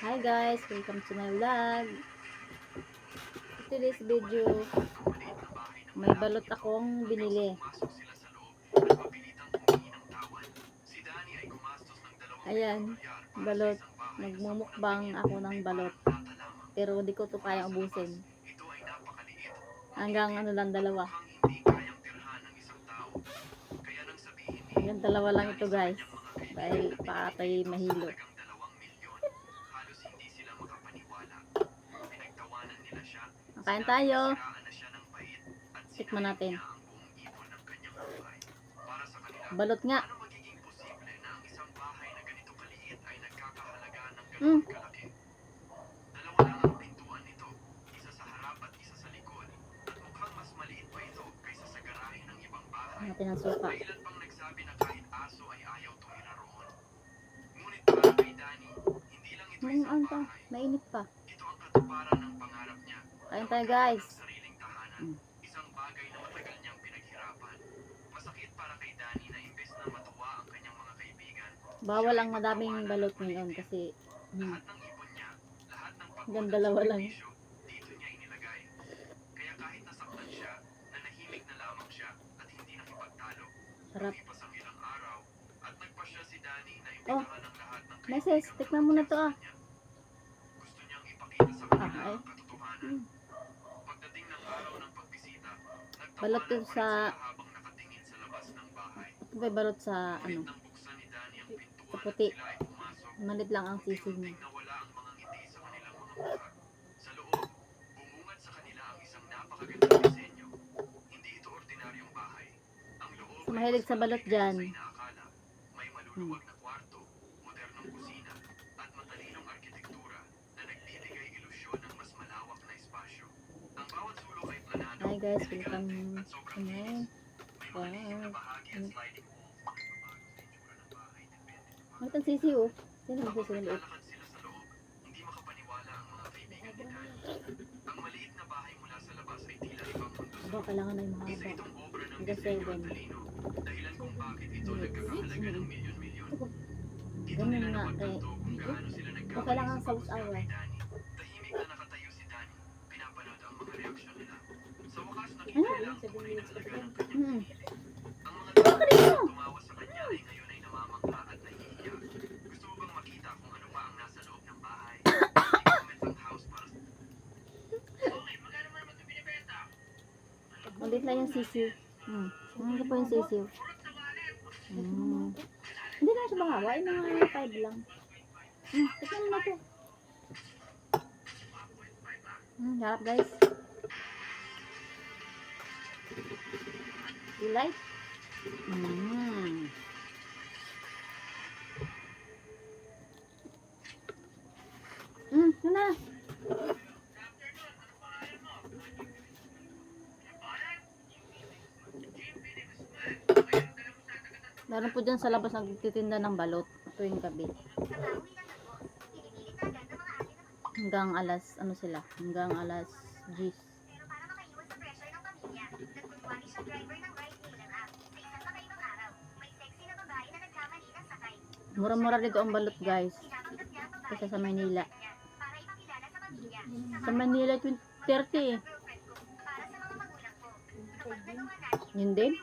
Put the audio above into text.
Hi guys, welcome to my vlog. Today's video, may balot akong binili. Ayan, balot. Magmumukbang ako ng balot. Pero di ko to kaya ubusin. Hanggang ano lang, dalawa. Hanggang dalawa lang ito guys. Dahil pakatay mahilo. Kain tayo. Tikman natin. Balot nga. Natin ang suka. Ano pa? Mainit pa. Kain tayo guys. Isang bagay na matagal niyang pinaghirapan. Masakit para kay Danny na imbes na matuwa ang kanyang mga kaibigan. Bawal ang madaming balot ngayon kasi lahat ng ipon niya, lahat ng pagod dalawa lang. Dito niya inilagay. Kaya kahit nasaktan siya, nanahimik na lamang siya at hindi nakipagtalo. Sarap. Lumipas ang ilang araw at nagpasya si Danny na imbitahan ng lahat ng kaibigan. Meses, tikman mo na to ah. Gusto niyang ipakita sa kanila ang katotohanan. Pagdating ng araw ng pagbisita, balot to sa may balot sa ano sa puti. Malit lang ang sisig niya. Sa loob, bumungad sa kanila ang isang napakagandang disenyo. Hindi ito ordinaryong bahay. Ang loob sa mahilig sa balot dyan. May maluluwag na kwarto, modernong kusina, at matalinong arkitektura na nagbibigay ilusyon ng mas malawak na espasyo. Ang bawat sulok ay planado. Hi guys, welcome to my vlog. Ang sisi oh. Yan ang sisi na liit. Hindi makapaniwala ang mga kaibigan ni Danny. Ang maliit na bahay mula sa labas ay tila ibang mundo. Aba, kailangan ay mahaba. Isa itong obra ng disenyo at talino. Dahilan kung bakit ito nagkakahalaga ng milyon-milyon. Dito nila napagtanto kung gaano sila nagkakailangan sa usawa kay Danny. Tahimik na nakatayo si Danny. Pinapanood ang mga reaksyon nila. Sa wakas nakita nila ang tunay na halaga ng kanyang pinili. Ang mga tao tumawa sa kanya ay ngayon ay namamangha at nahihiya. Gusto mo bang makita kung ano pa ang nasa loob ng bahay? I-comment ang house para sa... Okay, magkano mo naman ito binibenta? Ulit lang yung sisiw. Ano po yung sisiw? Hindi na siya mahawa. Ay, mga 5 lang. Tignan mo na ito. Harap guys. You like? Yun na. Meron po dyan sa labas nagtitinda ng balot tuwing gabi. Hanggang alas, ano sila? Hanggang alas 10. Mura-mura dito ang balot guys. Kasi sa Manila. Sa Manila 30 eh. Yun din?